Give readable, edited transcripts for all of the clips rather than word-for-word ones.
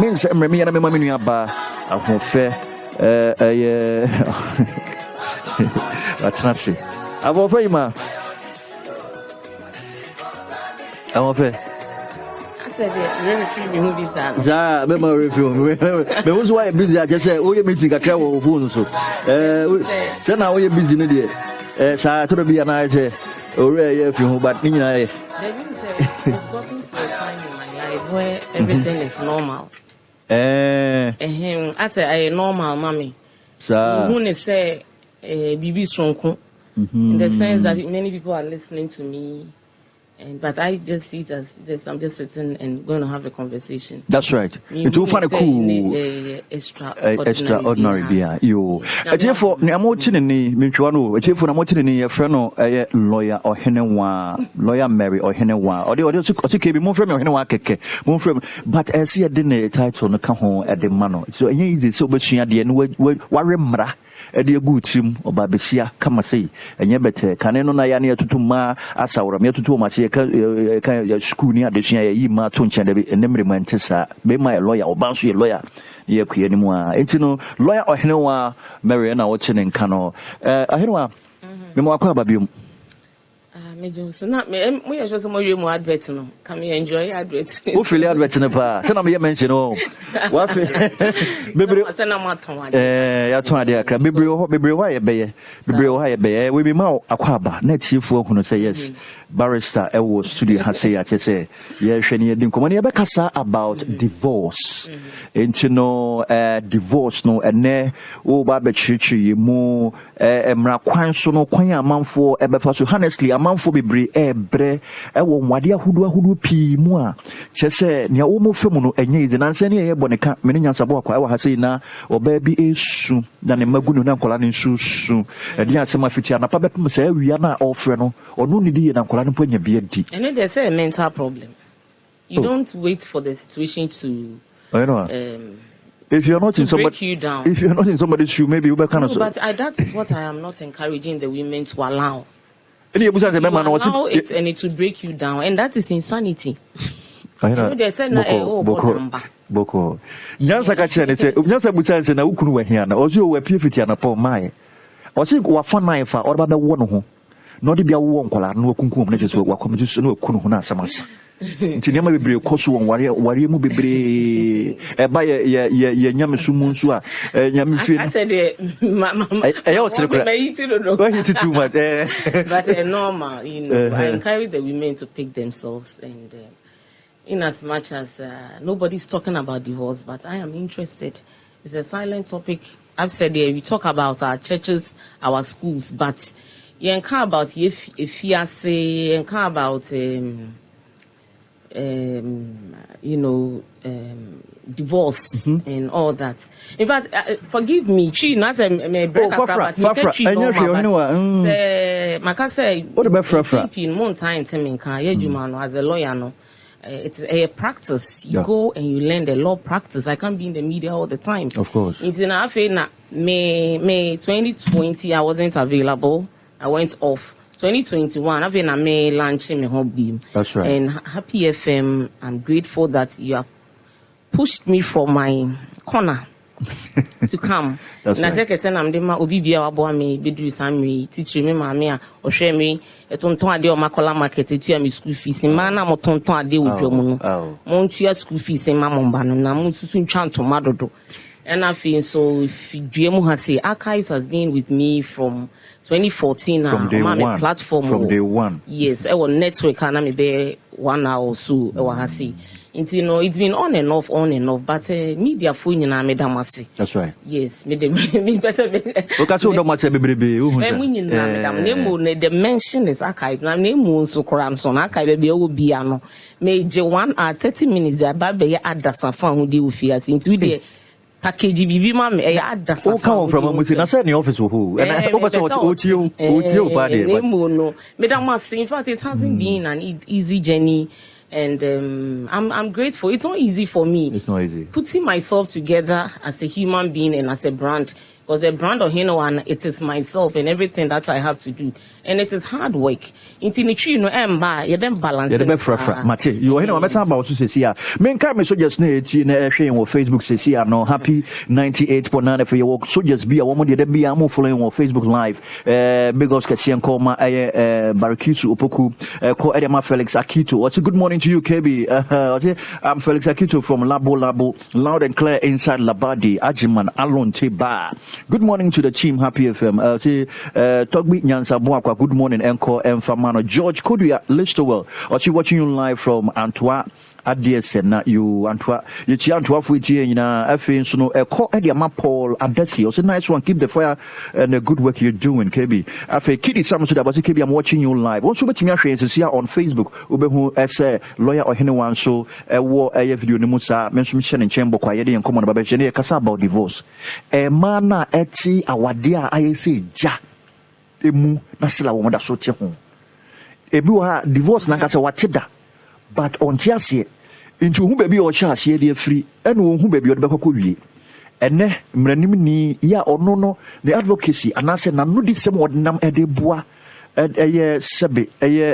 means me and me mama nuaba ahofe that's not see ahofe ma ahofe ja me ma review me was why busy I just say oh you meeting kakra wo phone so say na you busy no dey sa to be na say ore ya fi hu but ni nyina they will say it's gotten to a time in my life where everything is normal. I say I normal mommy. So who say bibi stronko in the sense that many people are listening to me. But I just see it as this, I'm just sitting and going to have a conversation. That's right. It's all fun and cool. Extraordinary beer. You. Therefore, I'm watching ni Michuano. Therefore, I'm watching ni a friend or a lawyer or Henewa, lawyer Mary or Henewa, or the audio to be more from your Henewa keke, more from. But I see a dinner title on the come at the mano. So easy. So, but she at the end, Waremra. Edia good team or Babesia, come and say, and yet better. Caneno Nayania to Ma, Asawra, me to Tomasi, school near the Shia, Ma Tunchan, and Nemery Mantessa, be my lawyer or bouncy lawyer. Ye anymore. It's no lawyer or Henoa, Mariana Watson and Cano. I know, Memoa Babium. So not me. We are just more adverts. No, come here enjoy adverts. Who feel adverts in the past? Send me a mention. Oh, what? Baby, I told you, baby, why a bay? Baby, why a bay? We be more aquaba. Next year for who say yes. Barrister Ewo Studio has say, I say, yes, Shania Dinkomania Becassa about divorce. And you know, divorce no, and ne, oh, Baba Chichi, more, Mrakwanso no, Quaya, man for Ebefasu, honestly, a man for Bibre, Ebre, Ewo, Wadia, who P. Moi. She said, Nia Omo Femono, and yes, and Ansenia Bonica, many Yansaboko, I was saying now, or baby is soon, than a Magunu Nankolanin soon, and Yansama Fitiana, Papa say, we are not offering, or no need and and then there's a mental problem. You don't wait for the situation to. I know. If you're not in somebody, you down. If you're not in somebody's shoe, maybe you better kind of. But that is what I am not encouraging the women to allow. You allow it and it will break you down, and that is insanity. I know. They said, Boko. Nyansa kachi say, Nyansa busa say na ukunu we here na. Ozo we pfiti na po mai. Osi wa fa nine fa or ba be wo no ho. No de bia wo nkola no kunkum na jeso wa komji so no kunu ho na asamasa nti ne ma bebre koso won ware mu bebre e ba ye nyame so mu nso a nyame fie I said I what hit too much but normal, you know. I encourage the women to pick themselves, and in as much as nobody's talking about divorce, but I am interested. It's a silent topic. I've said there, we talk about our churches, our schools, but you can't about if you say you can't about you know, divorce and all that. In fact, forgive me, she not a me break Fafra. Say maka say what about Fafra? In mon time me kan ye juma no as a lawyer no. It's a practice. You go and you learn the law practice. I can't be in the media all the time. Of course. It's in May 2020 I wasn't available. I went off. 2021, I've been a May launching my hobby. That's right. And Happy FM, I'm grateful that you have pushed me from my corner to come. That's and right. I said, I'm the ma obibia wabo me bedru samri teach me mama o hwe me etonton ade o makola market tia me school fees ma na mo tonton ade odwamu no. Mo ntua school fees ma mo ba no na mo susu ntwa ntoma dodo. And I feel so if Juemu has say Archives has been with me from 2014 from day one. Platform from day one. Yes, our network and I be 1 hour or so hasi. You know, it's been on and off, but media phone na me damasi. That's right. Yes, me better. Because you don't much bebrebe. The mention is Archive. Na name so Koranson Archive be obi ano. Me je 1 hour 30 minutes there babe add san who dey with us into the package bibi ma me add san. Who come from Amusi na say in office who and I hope what you bad there. No, me damasi. In fact, it hasn't been an easy journey. And I'm grateful. It's not easy for me. It's not easy. Putting myself together as a human being and as a brand because the brand of Hino and it is myself and everything that I have to do, and it is hard work. Into the tree, no emba, you then balance. You better Mate, you are here. I'm about to say here. Men come so just need in sharing on Facebook. Say here no happy 98.9 for your work. So just be a woman. You be a more following on Facebook Live. Big ups Kasian Koma, Barakisu Opoku, call Edema Felix Akito. What's a good morning to you, KB? I'm Felix Akito from Labo, loud and clear inside Labadi, Ajiman, Alon Teba. Good morning to the team, Happy FM. Togbi Nyansa Boakwa, good morning, Encore and Famano. George Kodia, Listerwell. Or watching you live from Antwerp. Adiese na you Antwerp. You Antwerp with you na afin so no call Ediama Paul Adesi. Also nice one, keep the fire and the good work you're doing, KB. Afe Kidi Samusu da basi KB, I'm watching you live. Also bet me ahwe see on Facebook. Ubehu ese lawyer or anyone so wo video ni musa menso me share nchembo kwa yede enkomo na baba chene kasa about divorce. Man na eti awade a ayese ja emu na sila wo da so te ho. Ebi wa divorce na kasa wateda. But on tiase into who baby or chas ye dear free and who baby or the back and ne mranim ni ya or no the advocacy and I said na no this some nam edeboa sebe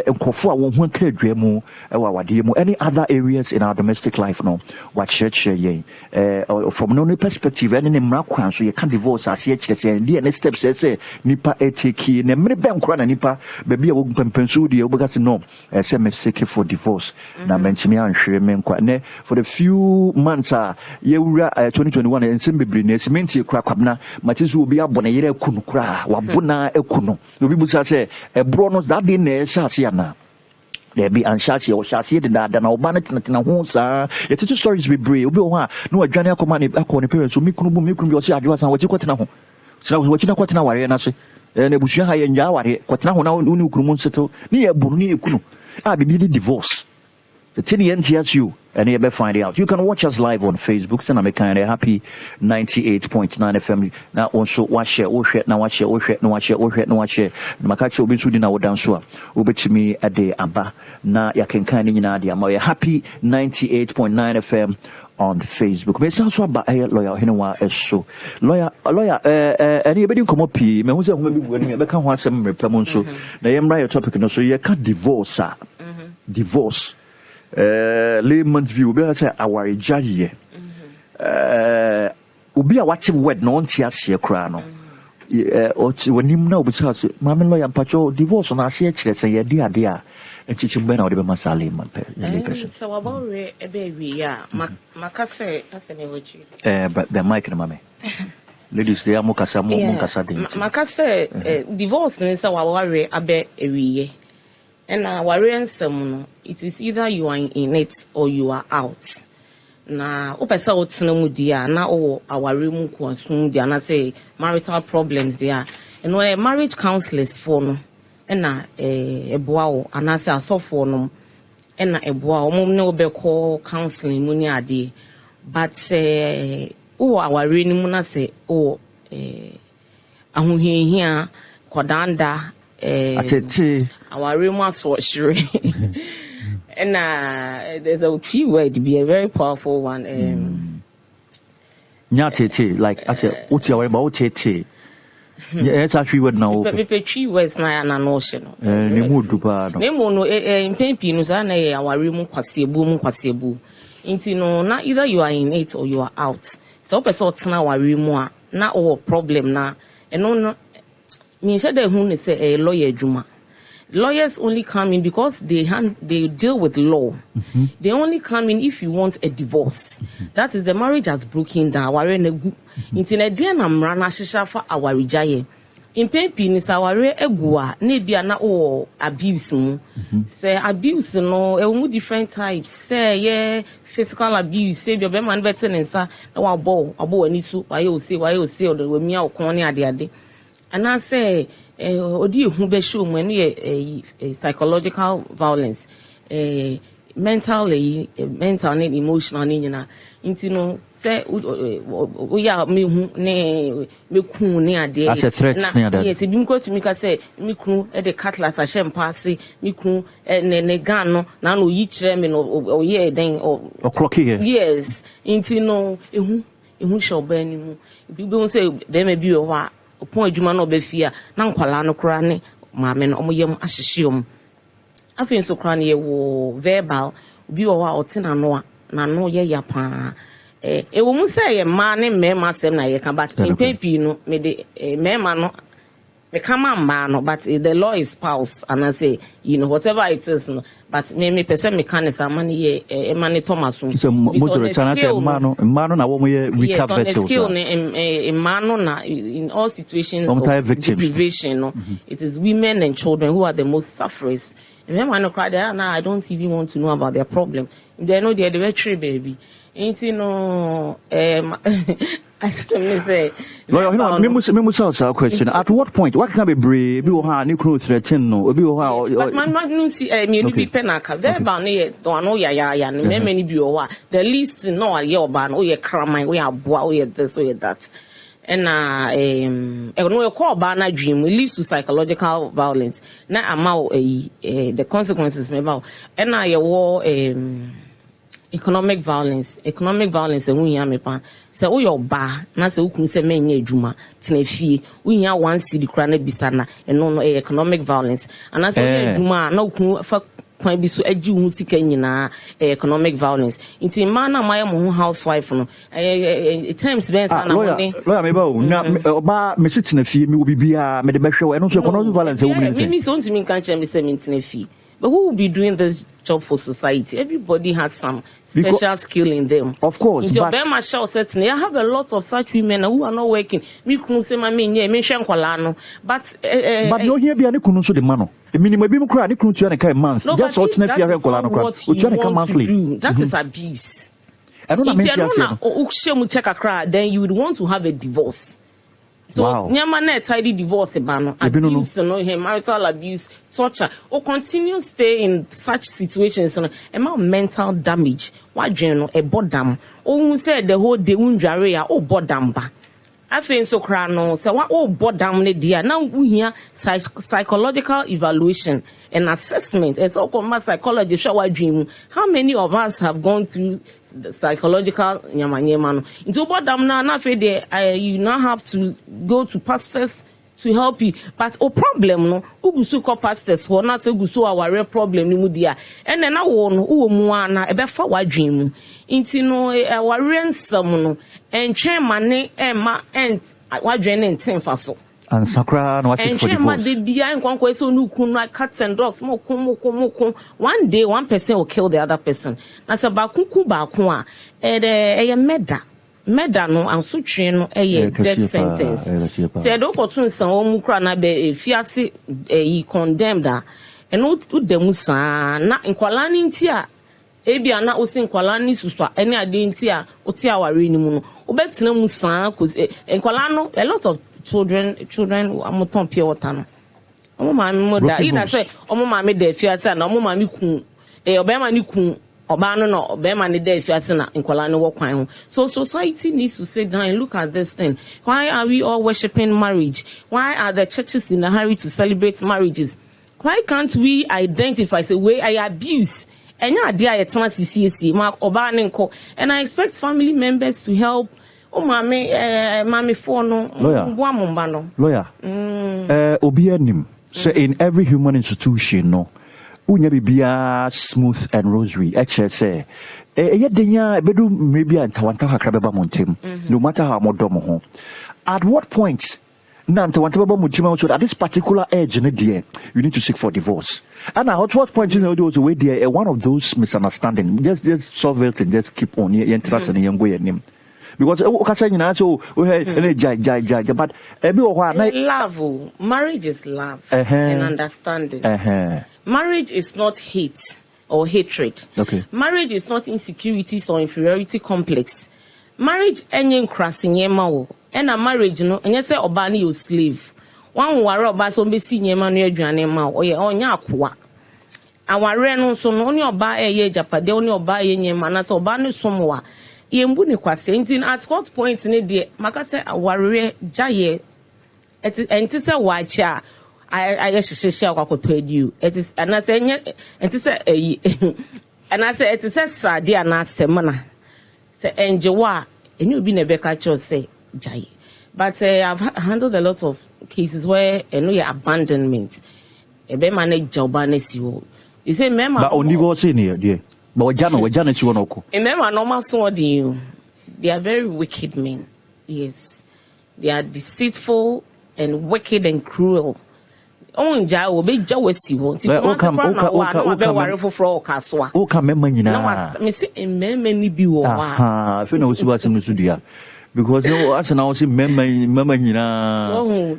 nkofo a won ka dwemu wawade mu any other areas in our domestic life no what church from no perspective any mra kwan so you can divorce as ye kire say the next step say nipa eteki na mre ben kra na nipa baby a wo pempensu de obuga say no say me seek for divorce na menchimi anhwere me nkwa ne for the few months ye wura 2021 ensem bebre na sementi kra kwabna matizu obi abona yere kunu kra wabona ekunu obi busa say Bronos that day ne shasiana. There be anshasi or shasi de da na obana tina ho sa. Yet two stories be brave. Obi ho no adwane akoma ne akọ parents so mikunu bi o se adwa san wachi kwatena ho. Sira wachi na kwatena ware na so. Na busua ha ye nya ware kwatena ho na uni ukunu nseto. Ni ye buru ni ekunu. Bibi di divorce. The TNTSU and you find it out. You can watch us live on Facebook. And I'm kind of happy 98.9 FM. Now also watch it, now watch it. Makachi obi sudi na wodanso a obetimi ade aba na yakenkan ni na ade ama happy 98.9 FM on Facebook. Me sound so about lawyer Henewa eso. Lawyer any ebedi komo pi me hu se ho bi bu ani be kan ho asem repam nso. Na yemra your topic no so ye ka divorce. Divorce. Layman's view, be say our judge. Ubi a watch word no on tears here crano. When him now because Mamma lawyer patrol divorce on our CH, say, yeah, dear, and teaching Ben or the Masali, my person. So about a baby, yeah, Macase, as an emoji. But the mic, mammy. Ladies, they are Mocasa, Macase, divorce is our worry a bit every year. And worrying some, it is either you are in it or you are out. Na opesa otsena mu dia na o aware mu konsun dia na say marital problems there. And when marriage counselors for no na eboa o anase asofo no na eboa o mum ne obekọ counseling mu ni ade. But o aware ni mu na say o ahohiahia kodanda atete our rumors for sure. And there's a key word to be a very powerful one. Nyatete, like I said, what you are about tete. Yes, actually, would know. Tree words na an notion. Nemo do bad. Nemo no in Pimpinus and our room quasibu. Intino, not either you are in it or you are out. So, person now our room, not all problem now. And no, me said the who is a lawyer Juma. Lawyers only come in because they deal with law. They only come in if you want a divorce. That is, the marriage has broken down. Into a dear namrana shishafa our rijaye. In Pempi is our egua, nebia na o abuse. Say abuse no, different types. Say yeah, physical abuse. Say your man better than sa. No abo and isu. Why you say or the me or corny ade. And I say. Odi hu be show when a psychological violence mental and emotional nyina nti no say we are me hu ne me kun ne ade as a threat near that yes bi mko to me ka say me kun e de cutlass a shem pass me kun ne gun no na no yi kire me no o ye den o clock here yes nti no ehu who shall burn you. If don't say, there may be a wa upon a Juman or Befia, Nanqualano crane, Mamma, Omoyam Ashishum. I feel so cranny wo verbal, be a wa or tinanoa, Nano ya pa. A woman say a man and me myself, I can, but in paper, no, made a man. Come on, man, but the law is spouse, and I say, whatever it is, but me person mechanism money money Thomas. So most of the time, man, I want recover skill in man in all situations of deprivation. It is women and children who are the most sufferers. Remember, I know cry there now. I don't even want to know about their problem. They know they're the very baby. Ain't I say, me question. At what point? What can be brave? Be oha ni kunu threaten no. Be oha. But man no see me no be penaka. Verbal ne to no ya. Me many be oha. The least no ye oba no ye kraman, we aboa, we this, we that. And no call ba na dream leads to psychological violence. Na amount the consequences me about. And na ye war economic violence and we hear me pan say we your ba na say ukun say menye adwuma tenafie we hear one city kra na bisana and no economic violence and as adwuma na ukun fa kwan bi so agi hu sika nyina economic violence inti man na my mo housewife no times ben sana money lawyer me ba o na oba me tenafie me wo bibia me de behwe no so economic violence e wo me so ntimi kan che me say me tenafie. But who will be doing this job for society? Everybody has some special skill in them. Of course. But I have a lot of such women who are not working. But no here be any kunuso de mano. Minimum be mukra ni kuntu na kai month. Just what na fia renkola no kra. Monthly. That is abuse. I don't know then you would want to have a divorce. So, Nyama tidy divorce, abuse, marital abuse, torture, or continue stay in such situations, mental damage. Why, general, a bodam, or said the whole day, bodamba. I feel so crano, so what bodam, dear. Now we hear psychological evaluation and assessment. It's all called psychology, shower dream. How many of us have gone through the psychological nyama? Into bodam now, you now have to go to pastors to help you. But a problem, no, who call pastors for not to our real problem, and then I won who moana a better dream. Into no, our ransom, and chairman, Emma, and what draining 10 for so. And Sakra, no, and chairman, they behind one so no like cats and dogs, moko. One day, one person will kill the other person. That's about kuku bakwa, a meda no and suture no death sentence. Said opportunity some mukra na be fiase he condemned and no to demusa na nkwalani ntia ebia na osi nkwalani suswa ene ade ntia oti aware ni mu no obetina musa cause nkwalano a lot of children amoton pure water no omo ma mi moda ina say omo ma mi da fiase na omo ma mi kun obema ni kun Obano no obema ni dey fiasina nkwala no wokwan ho. So society needs to sit down and look at this thing. Why are we all worshiping marriage? Why are the churches in a hurry to celebrate marriages? Why can't we identify say way I abuse enya ade ayetena CCC ma oba ne nko, and I expect family members to help. O mame for no lawyer obi anim say in every human institution no unya bibia smooth and rosary say denya bedu maybe antawanta kakra beba montem no matter how modom ho. At what point antawanta beba montem so at this particular age in there you need to seek for divorce, and at what point you know those way there one of those misunderstanding just solve it and just keep on your interest and young way name. Because so but love, marriage is love and understanding. Marriage is not hate or hatred. Okay. Marriage is not insecurities or inferiority complex. Marriage enye nkrasi yema wo. Ena marriage no enye se oba ni your slave. Wan ware oba so be si yema no aduane ma wo. Oye onya akoa. Aware no so no oni oba eye japade oni oba eye yema na so oba ni somwa. Yembu ni kwase ntin at what point ne de maka se aware jaye enti se wacha I share you. It is and I say and to say and I say it is a sadi and I say mana say enjewa and you be never catch or say jai. But I've handled a lot of cases where abandonment. A be manage job you. You say member. But only go see near dear. But Jana you want a member normal so you. They are very wicked men. Yes, they are deceitful and wicked and cruel. On ja will be jealousy won't you? Come worry for Caswa. Oh, come, no, Miss many be ah, if you know what's in the because you as an house oh,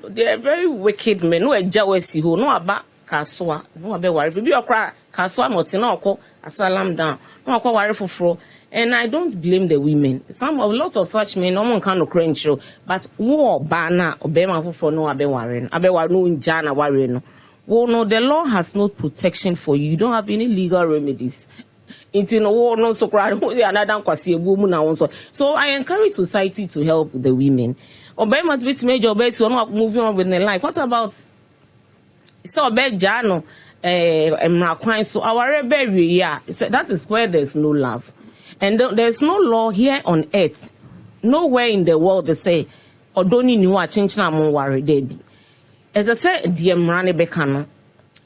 they are very wicked men. No jealousy who know about Caswa, no about worry. If you cry, Caswa not in all, a salam down, no worry for. And I don't blame the women. A lot of such men, no one can cringe show. But war banner obey for no abe warren. Abe no jana warren. Well, no, the law has no protection for you. You don't have any legal remedies. It's in a war, no so crowd. Another kwasi a woman also. So I encourage society to help the women. Obey must be major base. We're not moving on with their life. What about so bad jano? So our rebel, yeah. That is where there's no love. And there's no law here on earth, nowhere in the world they say, or don't you know change na mo worry debi. As I said, the emrane bekano,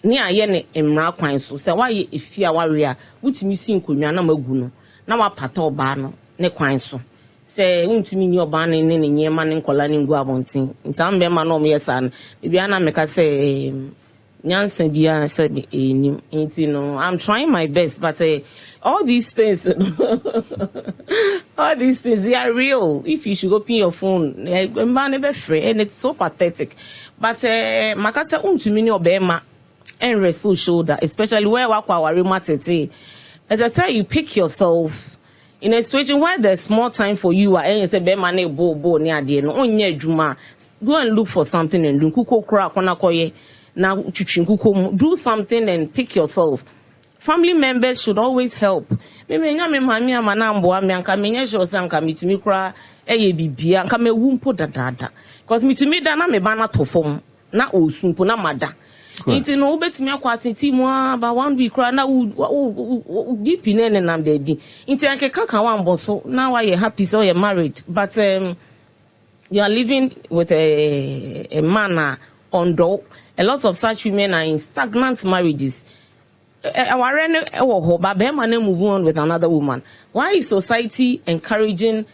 near yen emra kwan so, say why if you are warrior, which missing kunya na maguno, na wa pato bano, ne kwan so. Say, won't mean your ban in any year man in Colani Guabontin. In some bema no me son, Bibiana make us say, Nyansen Bia said, you know, I'm trying my best, but all these things, they are real. If you should open your phone, man, free, and it's so pathetic. But Makasa untumini obema and wrestle shoulder, especially where wakwa matete. As I say, you pick yourself in a situation where there's more time for you, and you say, "Bemane bo near the no onye juma." Go and look for something and do kuko kura kona koye na chuchinkuko. Do something and pick yourself. Family members should always help. Me nyame mami amana mboa me anka menye sure say anka mitumi kura eye bibia anka mewumpo dadada. Because mitumi da na me ba na to fom na osumpo na mada. Nti no ubetumi akwa titi mu aba 1 week kura na BP ne na baby. Nti anke kaka wambo so now why you happy so you're married, but you are living with a man on door. A lot of such women are in stagnant marriages. Move on with another woman. Why is society encouraging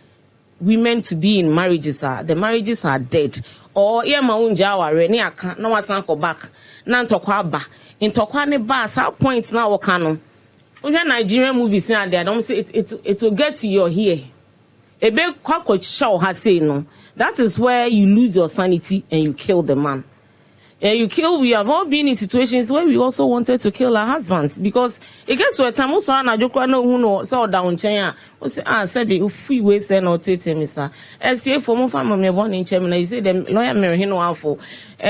women to be in marriages? The marriages are dead. Or no one back. In Tokwane Bas, how points now Wakano. When Nigerian movies there, I don't say it will get to your ear. A big cockroach show has say no. That is where you lose your sanity and you kill the man. We have all been in situations where we also wanted to kill our husbands because it gets to a time also na jokwa no hu no so down chen we say said be free way say no tete Mr. SA for mo family me born in Chemna he say them lawyer me no afo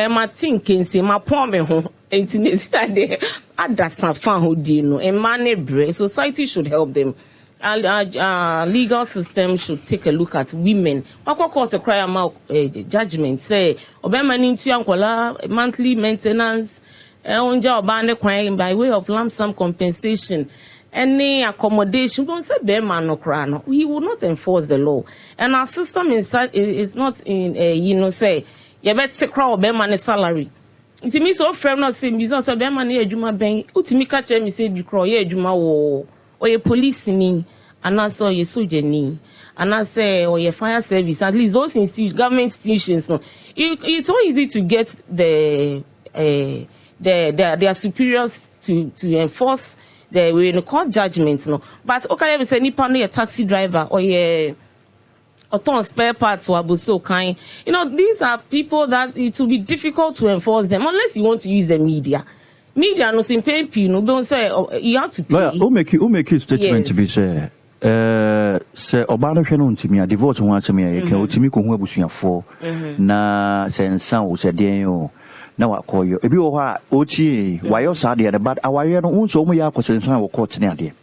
ma think say ma pon me ho entinesi ade adasa fan ho di no e man bre society should help them. Legal system should take a look at women. What court to cry about judgment say obema nintu ankola monthly maintenance onja obane kwan by way of lump sum compensation any accommodation don't say be man no cry no he will not enforce the law and our system inside is not in say you better cry obema ne salary. It means so frame not say business obema ne adwuma ben utimi ka che me say bi cry ye adwuma wo or a police ni, and also a soldier ni, and I say or a fire service. At least those government institutions. No, it's so easy to get their superiors to enforce the court judgments. No, but okay, if it's any partner, a taxi driver or a auto spare parts or so kind. You know, these are people that it will be difficult to enforce them unless you want to use the media. Media no sin pay no don't say you have to pay. Lawyer, who make you statement to be say obano hwe no ntimi a divorce ho asem ya ke otimi ko ho abusuafo na sensa wo se den yo na wakoyo ebi wo ha otie wayo sa de but aware no unso mo ya akosensa wo court ne ade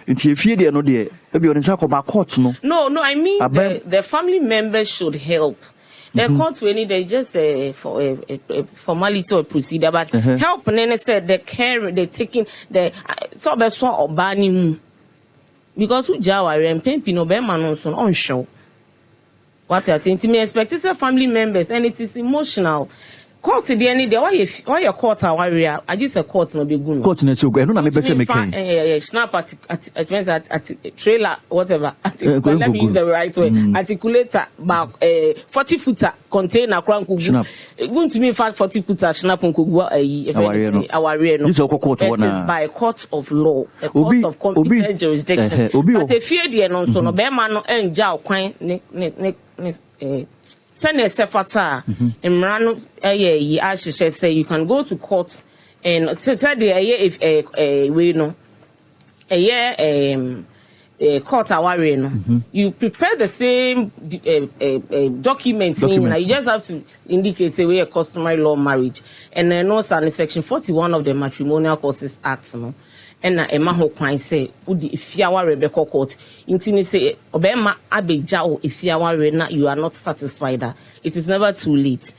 nti efie de no de ebi on nsa ko ba court no. No, I mean the family members should help. The courts we need just for a formality or procedure, but help. And then I said the care they taking the so beso obani mu because who jawa and pempi no be man on show. What I saying to me, expect family members, and it is emotional. Court the any day. Why your court warrior? I just a court no be good. Court no so good. No na me person make. Snap at trailer whatever. Let me use the right way. Articulator about 40-footer container crank kugu. Going to me fact 40-footer snap kugu our no. This is by a court of law, a court of competent jurisdiction. But if fear the no so no be man no enja kwan ne send a sefata emrano say you can go to court and said if we know court aware no you prepare the same documents you just have to indicate say we a customary law marriage and then also in section 41 of the Matrimonial Causes Act no and Emma ho kwan say udi ifiawa Rebecca court intini say obema abejao ifiawa na you are not satisfied that it is never too late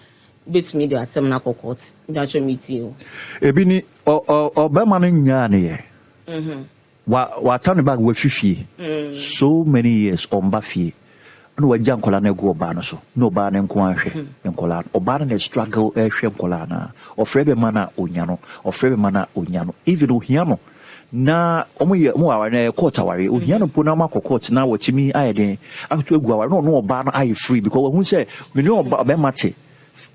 bet me the seminar court natural meeting ebini obema no nya ne ye wa turn back we fifi so many years on bafie no wa jankola na go oba no so no oba na nko ahwe nkola oba na struggle ehwe nkola na ofrebe mana onyano ofrebe mana onyano even ohiano na omo aware na court aware ohia no po na makọ court na watimi ayeden ato egu aware no oba no aye free because who say me no oba be mate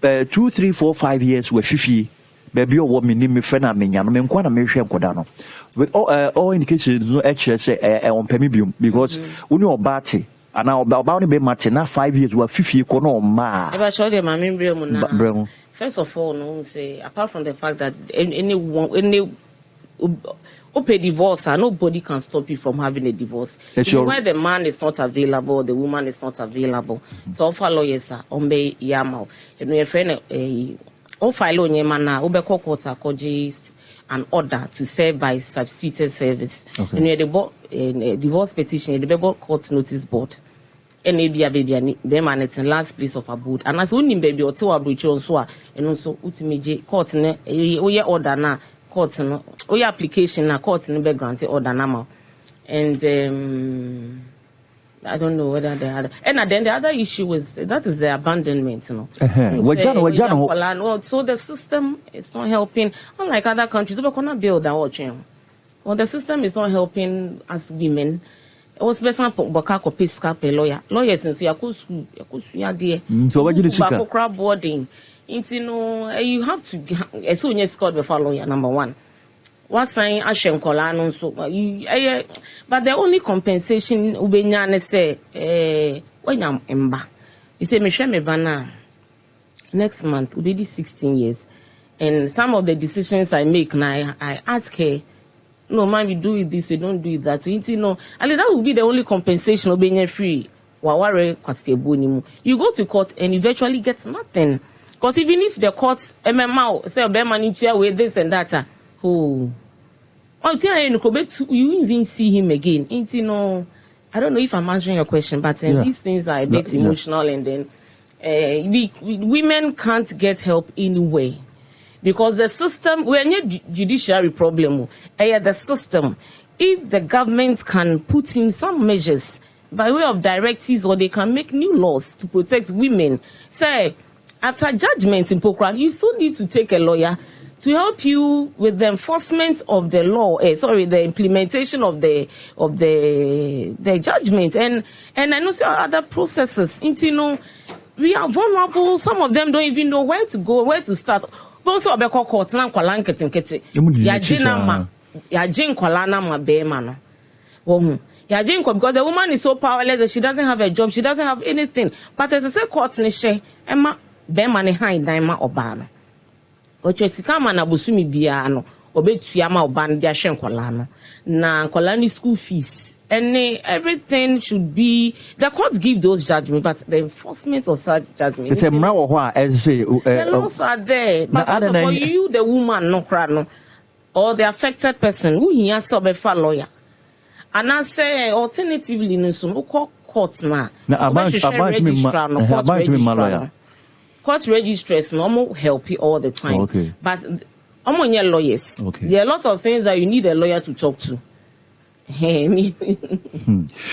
2 3 4 5 years we fifi baby o me ni me fe na menya no me nkwa na me hwe nkoda no with all indications no actually say on permibium because uni oba te ana oba no be mate na 5 years we fifi ko no ma e ba cho de ma me mbre mu na first of all no say apart from the fact that any open divorce, nobody can stop you from having a divorce. Where the man is not available, the woman is not available. So offer lawyers on be yamal. And your friend offer lawyer mana obeko court just an order to serve by substituted service. And you the divorce petition, the court notice board. And maybe a baby man it's in last place of abode. And as only baby or two abridge also and also ultimate court ne order na court no your application na court no be granted order normal and I don't know whether they had and then the other issue was that is the abandonment so the system is not helping unlike other countries we cannot build that watching well the system is not helping us women. It was best not boka ko piska pe lawyers nso yakosu ya de so what you do boarding. You have to as soon as called before lawyer number one. What saying Ashen Kolano so but the only compensation ubenya say when I'm emba. You say me bana next month will be 16 years. And some of the decisions I make now I ask her, no man, we do it this, we don't do it that. And that will be the only compensation ubenya free. You go to court and eventually get nothing. Because even if the court say with this and that, you even see him again. I don't know if I'm answering your question, but these things are a bit emotional, and then women can't get help anyway. Because the system, we're not judiciary problem. The system, if the government can put in some measures by way of directives, or they can make new laws to protect women, say, after judgment in Pokran, you still need to take a lawyer to help you with the enforcement of the law. The implementation of the judgment, and I know some other processes. We are vulnerable. Some of them don't even know where to go, where to start. But also, Obeko court na kwala nkete. Yajin kwala na ma be man. Because the woman is so powerless that she doesn't have a job, she doesn't have anything. But as I say, court ni she Emma. Be mane high daima oba no oche sika ma na bosumi bia no obetua ma oba no dia hwe nkola no na nkola ni school fees and everything should be the courts give those judgments, but the enforcement of such judgments the laws are there, but for you the woman no cry no or the affected person who he has be for lawyer and I say alternatively no so court na about court registrars normal help you all the time. But lawyers. There are a lot of things that you need a lawyer to talk to.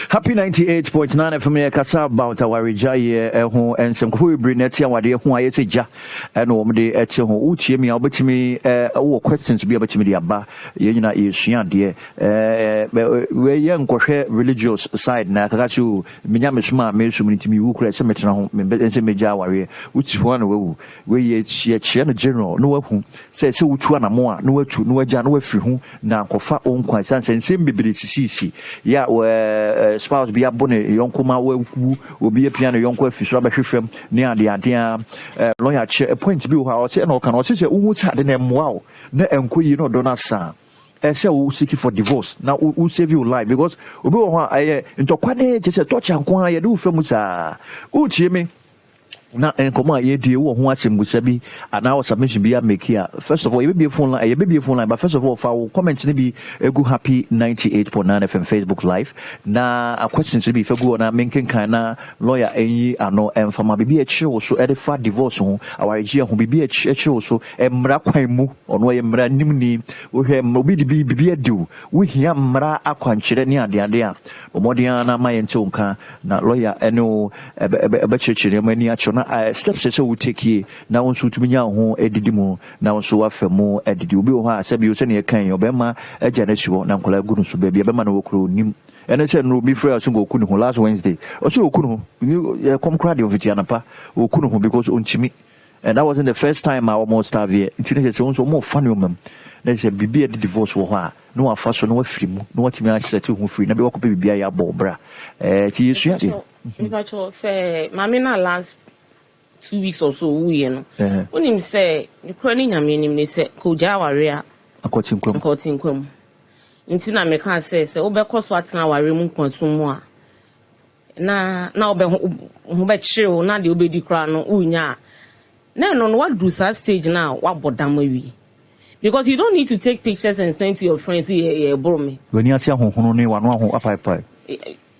Happy 98.9 FM here kasa about our rejaye ho ensemko ibri neti awade ho ayese ja eno wo de eti ho utie mi obetimi wo questions bi obetimi de aba ye nyina yesua de we ye nkohwe religious side na kaka chu menya mesuma mesum nitimi wu kura se metena ho ense meja aware uti ho na wewu we ye chie no general no wahu se wutu anamo a no watu no waja no wafiri ho na nkofa onkwan sanse bibiri sisi ya spouse bi abone yonko ma wawu obi apia no yonko afiso abahwehwem ne ade lawyer che point bi ho a o se na o kan o se uhu sade na moa na enkoyi no do na sa say we seek for divorce now we save your life because obi wo ho aye ntokwa ne che touch anko aye do fam sa utie me na enkomo aye die wo ho asembusa bi ana o submission bi make here first of all you be phone line but first of all for comment ni bi egu happy 98.9 FM Facebook live na a question bi fegu na menken kan na lawyer enyi ano emfama bi echi so edifa divorce ho awaregia ho bi echi so emra kwan mu ono ye mra nimni wo hwe obi di bi adiu wo hia mra akwankyere ni ade a omodia na mayente onka na lawyer eno ebe chechire mani acho steps so we take here na won so tumi nya ho edidi mu na won so afemu edidi obi ho a sabi o se ne kan obema agya na suo na nkola gunu so bia bema na wokro nim ene se no mi frɛ so go kunu ho last Wednesday o so okunu ho come crowd of Vitianapa okunu ho because onchimi and that wasn't the first time I almost have here intine se so mo fa ne omam na se bibia de divorce wo ho a no afa so no afiri mu no watimi a set ho free na be wakopa bibia ya bobra ti yesu ade mi ba cho say mama na last 2 weeks or so we no onim say the crony nyame nim ne say ko jaware a akotinkwam nti na me kan say obekọ so atena ware mu nkwansum mu a na obe ho be chire na de obedi kra no unya no what do that stage now what bodam wi because you don't need to take pictures and send to your friends here bro me when you see honhunu ne wa no ho apai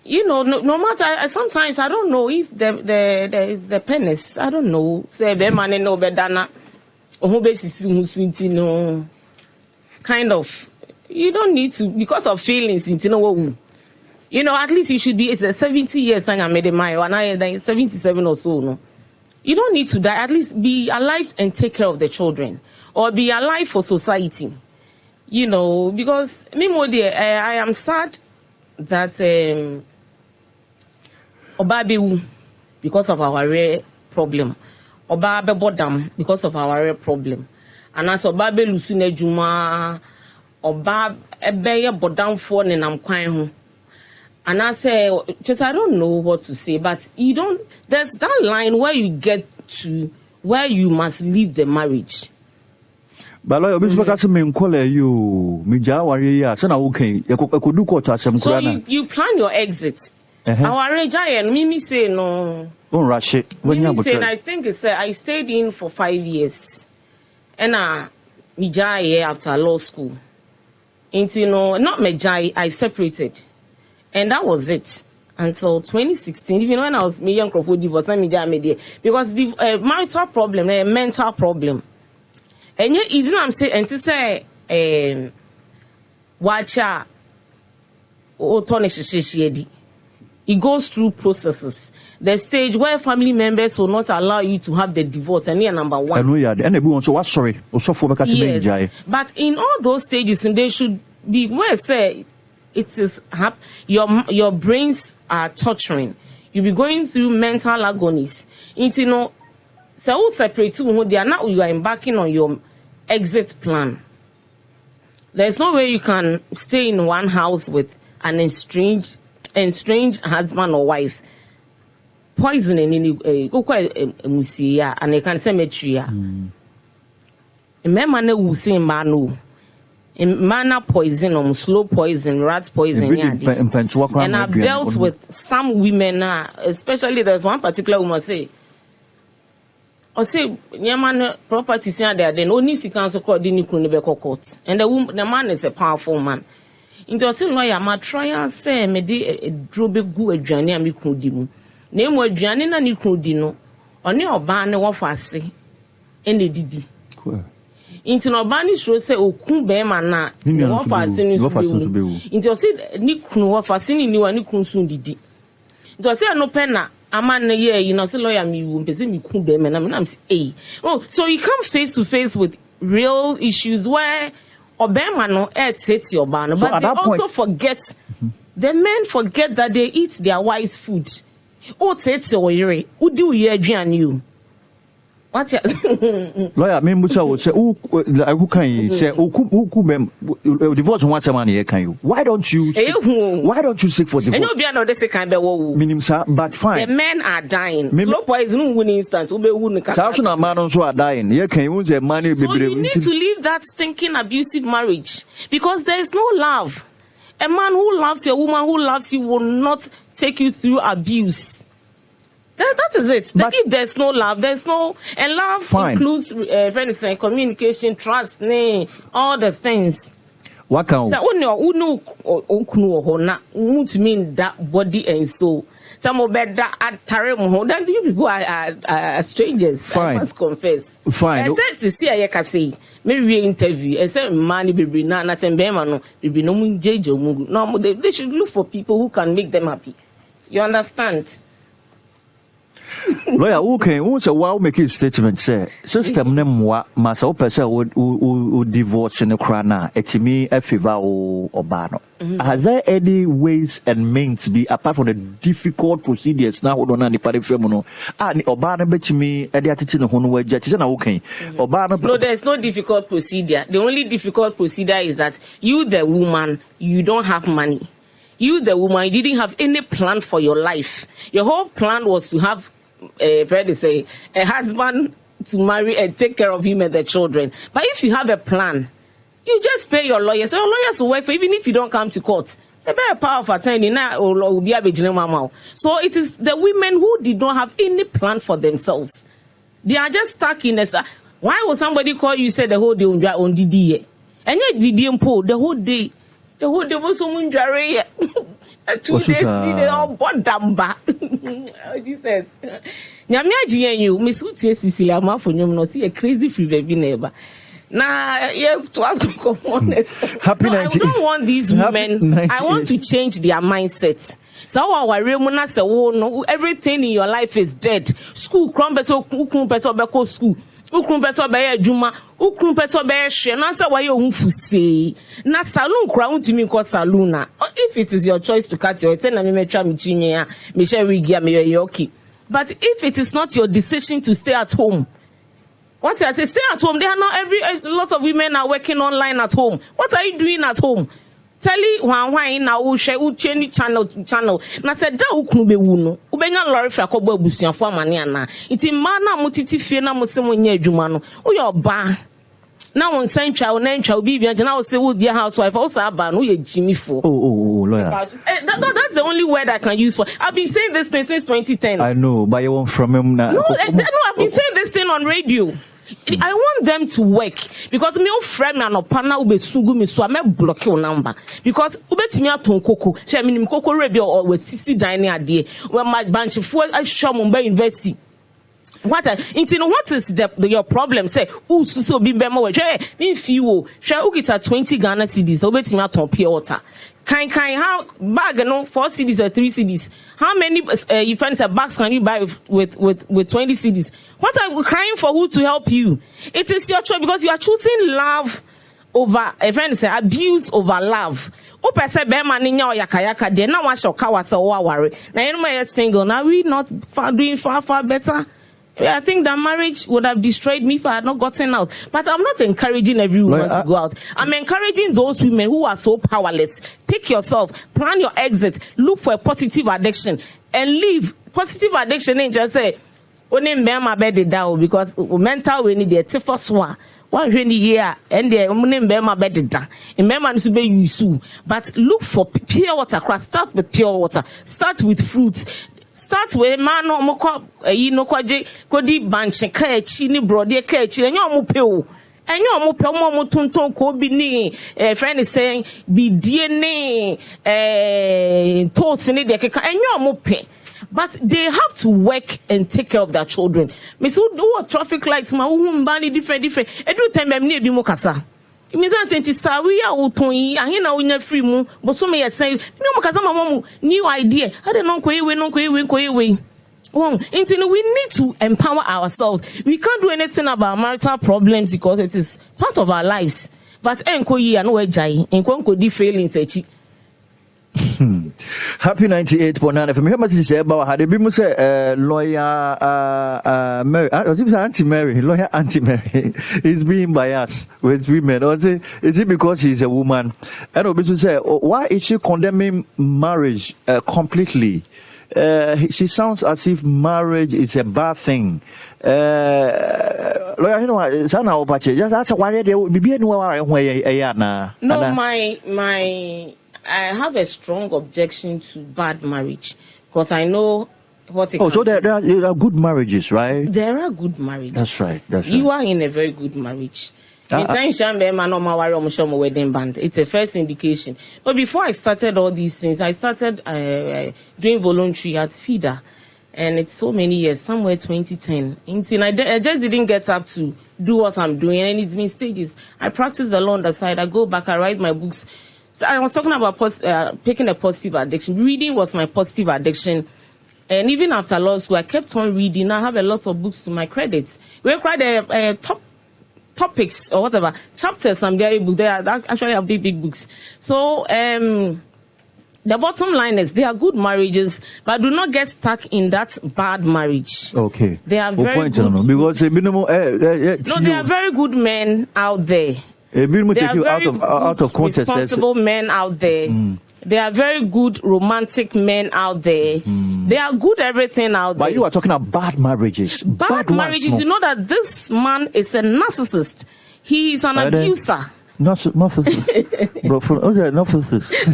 you know, no matter, sometimes I don't know if there is the penis. I don't know. Say, be man no be dana. Who basis no kind of. You don't need to because of feelings. You know, at least you should be. It's 70 years and I made a mile, and I 77 or so. No, you don't need to die. At least be alive and take care of the children, or be alive for society. You know, because me more dear, I am sad that. Obabewu because of our rare problem. Obabe bodam because of our rare problem. And as Obabe lusune juma, Oba ebeye bodam for ne nam kwan ho. And I say, just I don't know what to say, but you don't. There's that line where you get to where you must leave the marriage. But like obispo ka se me nkole you me ja ware ya se na wo kan ekodu court asem kura na. So you plan your exit. Our giant Mimi say no. Don't rush it. Mimi said I think it's I stayed in for 5 years. And me jai after law school. And not me jai, I separated. And that was it. Until 2016, even when I was me young Crawford divorce and me jai me because the marital problem, a mental problem. And yet easy I'm saying and to say watcha o tonish it goes through processes. The stage where family members will not allow you to have the divorce, and here number one. And everyone so what sorry. Yes. But in all those stages, and they should be where say it is your brains are torturing. You'll be going through mental agonies. So separate now you are embarking on your exit plan. There's no way you can stay in one house with an estranged husband or wife. Poisoning in musia and they can cemetery. Remember no wusin manu. Mana poison or slow poison, rat poison. And I've dealt with some women, especially there's one particular woman say, or say, Yaman property there, then only si council called the Nikunebeko court. And the man is a powerful man. Into a lawyer, my trial say, me de a drobe gu a journey and me kudimu. Name was Johnny and Nikudino, or near ban of us say, any didi. Into no bani show say okun be man na wo fa asini so be into say ni kunu wo fa asini ni wa ni kunu so didi into say no pen na aman na ye you know say lawyer me wo pese me kun be me na say oh so you come face to face with real issues where obema no set your ban but they also forget the men forget that they eat their wives food oh set your yere udi uye aduan you. What lawyer me mucha wo say who can say who divorce one man here can you why don't you seek for divorce? And you be another say can be wo minimum sir but fine the men are dying slow poison win instant ube win ka so na man so are dying here can you say money so you need to leave that stinking abusive marriage because there is no love. A man who loves you, a woman who loves you will not take you through abuse. That is it. But if there's no love, there's no... And love includes friends, communication, trust, all the things. What can... So, to mean that body and soul. Some of that then you people are strangers. Fine. I must confess. Fine. I said to see I can say maybe we interview. I said money baby na tembema no baby no munjejo mugu. No they should look for people who can make them happy. You understand? Lawyer, okay, who say wow make a statement say system nem wa masa o person would divorce in the crana etimi efiva o obano. Are there any ways and means to be apart from the difficult procedures now hold on the party femono ni obano betimi e dey atiti ne ho no waja ti say na okay obano. No, there's no difficult procedure. The only difficult procedure is that you the woman you don't have money. You the woman you didn't have any plan for your life. Your whole plan was to have a husband to marry and take care of him and the children. But if you have a plan, you just pay your lawyers. So your lawyers will work for even if you don't come to court. They bear power of attorney now will be a so it is the women who did not have any plan for themselves. They are just stuck in a. Why would somebody call you say the whole day on DD? And yet DD the whole day. The whole day was so much. 2 days, 3 days, all bought damba. Jesus. Nyame agyen you, Miss Utie Cecilia Mafonyum no see a crazy free baby neighbor. Nah, yeah, to ask come on. Happy 90. I don't want these women. I want to change their mindset. So our remuna say, oh no, everything in your life is dead. School crumble so better beko school. Ukun beto be adwuma ukun beto be hwe na say why you say na salon kra untimi ko salon na if it is your choice to cut your hair na me metwa me chinye a me share wig ya me yoki but if it is not your decision to stay at home what I say stay at home there are not a lot of women are working online at home. What are you doing at home? Tell wan na wo hwe wo change channel na say da ukunu be wu no ubenya lorry fra ko bo abusuafo amane ana iti ma na motiti fie na mo se mo nya adwuma no wo ye oba na won santwa wo na ntwa obi bia na wo se wo dia housewife wo sa aba no ye jimifo lawyer that's the only word I can use for. I've been saying this thing since 2010. I know but you want from him now. No, I've been saying this thing on radio. I want them to work because me o friend me anopana ubesugu me so me block your number because ubetimi aton koko she me nim koko rebi o sisi dan ne ade when my bunch for show mo be university what is your problem say so bi be ma we me fi wo she ukita 20 Ghana cedis ubetimi aton pure water kind how bag no 4 cedis or 3 cedis how many you find a bags can you buy with 20 cedis? What are you crying for? Who to help you? It is your choice because you are choosing love over a friend say abuse over love. O pese be mani nya oyakayaka de na wa shoka wa se wa worry na you know single now we not doing far better. I think that marriage would have destroyed me if I had not gotten out. But I'm not encouraging every woman to go out. I'm encouraging those women who are so powerless. Pick yourself, plan your exit, look for a positive addiction, and leave. Positive addiction ain't just say, only my bed down because mental we need the first one. 1 year and the my bed down. Remember to be you. But look for pure water. Start with pure water. Start with fruits. Start with man no moko no kwaje kodi banche ka echi ni brode ka echi enyo mo pe o enyo mo pe mo tonton ko bi ni friend is saying bi die ni toast ni de keka enyo mo pe but they have to work and take care of their children. Me so do traffic lights ma mbani different. Every time I'm near bi kasa. It means that we are utoni. I hear now we are free mu. But so me say no mo kasa mama new idea. I don't know we need to empower ourselves. We can't do anything about marital problems because it is part of our lives. But enko yi anu ejai enko di failings echi. Happy 98.9 FM. How much is it about? Had you say lawyer Mary? Auntie Mary, lawyer Auntie Mary is being biased with women. Or is it because she's a woman? And Obi say, why is she condemning marriage completely? She sounds as if marriage is a bad thing. Lawyer, you know, sana opache. Just that's why they will be anywhere. No, my. I have a strong objection to bad marriage because I know what it so there are good marriages, right? There are good marriages. That's right. You are in a very good marriage. It's a first indication. But before I started all these things, I started doing voluntary at FIDA. And it's so many years, somewhere 2010. I just didn't get up to do what I'm doing. And it's been stages. I practice the law on the side. I go back, I write my books. So I was talking about picking a positive addiction. Reading was my positive addiction. And even after law school, I kept on reading. I have a lot of books to my credit. We quite top topics or whatever, chapters. They are actually have big books. So the bottom line is they are good marriages, but do not get stuck in that bad marriage. Okay. They are very good. Because no, they are very good men out there. They are very out of context. Responsible men out there. They are very good romantic men out there. They are good everything out there. But you are talking about bad marriages. Bad marriages. You know that this man is a narcissist. He is an abuser. Narcissist.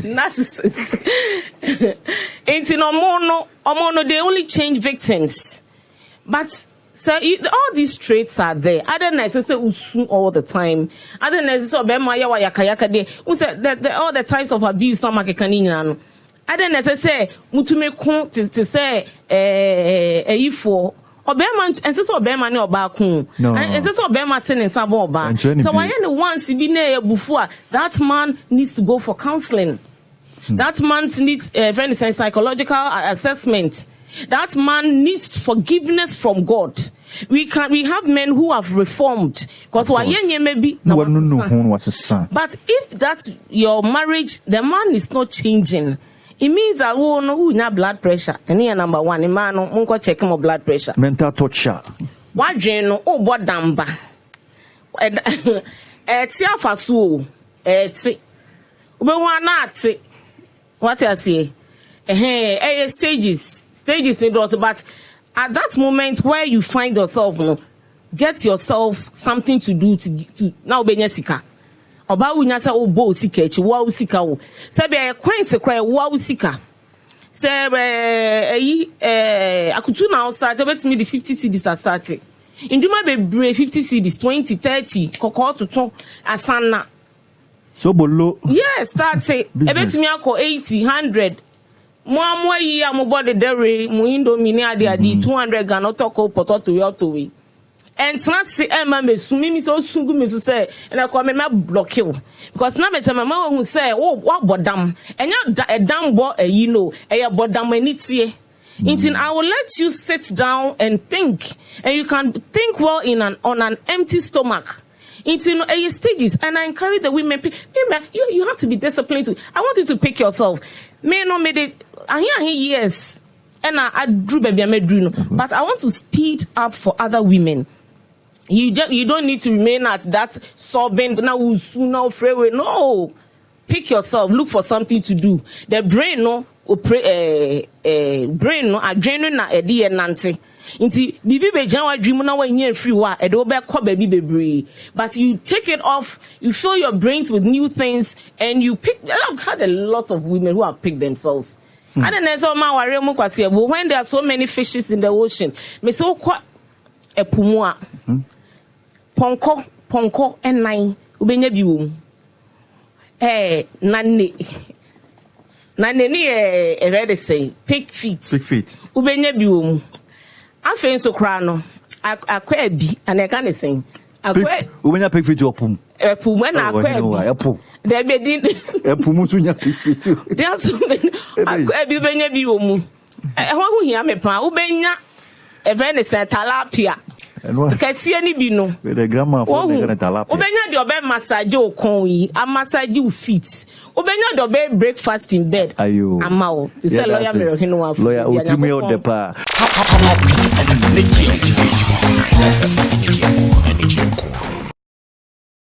Narcissist. They only change victims. But so all these traits are there. Other necessary all the time. Other necessary all the types of abuse. Other necessary to say ifo. Obema and so Obema ni Obaku. And so Obema ten Sabo. So why any once before that man needs to go for counseling. That man needs psychological assessment. That man needs forgiveness from God. We have men who have reformed because but if that's your marriage, the man is not changing. It means that we have blood pressure. And here number one, the man won't check my blood pressure. Mental torture. What do what damba? Fasu. What I say? Stages in those, but at that moment where you find yourself, get yourself something to do to now be sika. Oba wunya say obo sika echi wa sika wo. Say be kwense kra wa sika. Say akutu na start bet me the 50 cedis start. Induma be 50 cedis 20 30 kokko to asana. So bolo. Yes, start say e bet me akọ 80 100. Mo yi amobode dere mo indomie ni ade 200 Ghana toko potato yo to we. And trans Emma me sumi mi so sungu me so say na kwa me block you because na me tell mama who say what bodam enya dam bo you know e bodam ani tie. I will let you sit down and think, and you can think well on an empty stomach. Into stages, and I encourage the women. You have to be disciplined too. I want you to pick yourself. Me no made it. I hear yes, and I drew baby I made drew. But I want to speed up for other women. You don't need to remain at that sobbing now freeway. No, pick yourself. Look for something to do. The brain adrenaline na edi nante. Inti bibi be janwa dream na wa nya free wa e do be ko baby bebre, but you take it off, you fill your brains with new things, and you pick. I've had a lot of women who have picked themselves. I don't know so ma ware mu kwase, but when there are so many fishes in the ocean, me so kwa epumua ponko enan ubenya bi wo nanne na neni ready say pig feet ubenya bi wo mu afen so kra no akwa bi aneka ne sen akwa ubenya pig feet opum epum na akwa bi epum de be din epum so nya pig feet dia so akwa bi ubenya bi wo mu ho hia me pa ubenya evene se talapia kɛseɛ ni bi no the grandma for the kana talapia ubenya de obe massage okon yi a massage you feet ubenya de obe breakfast in bed ayo ama o ti say lawyer me rohinu wa lawyer otimi o de pa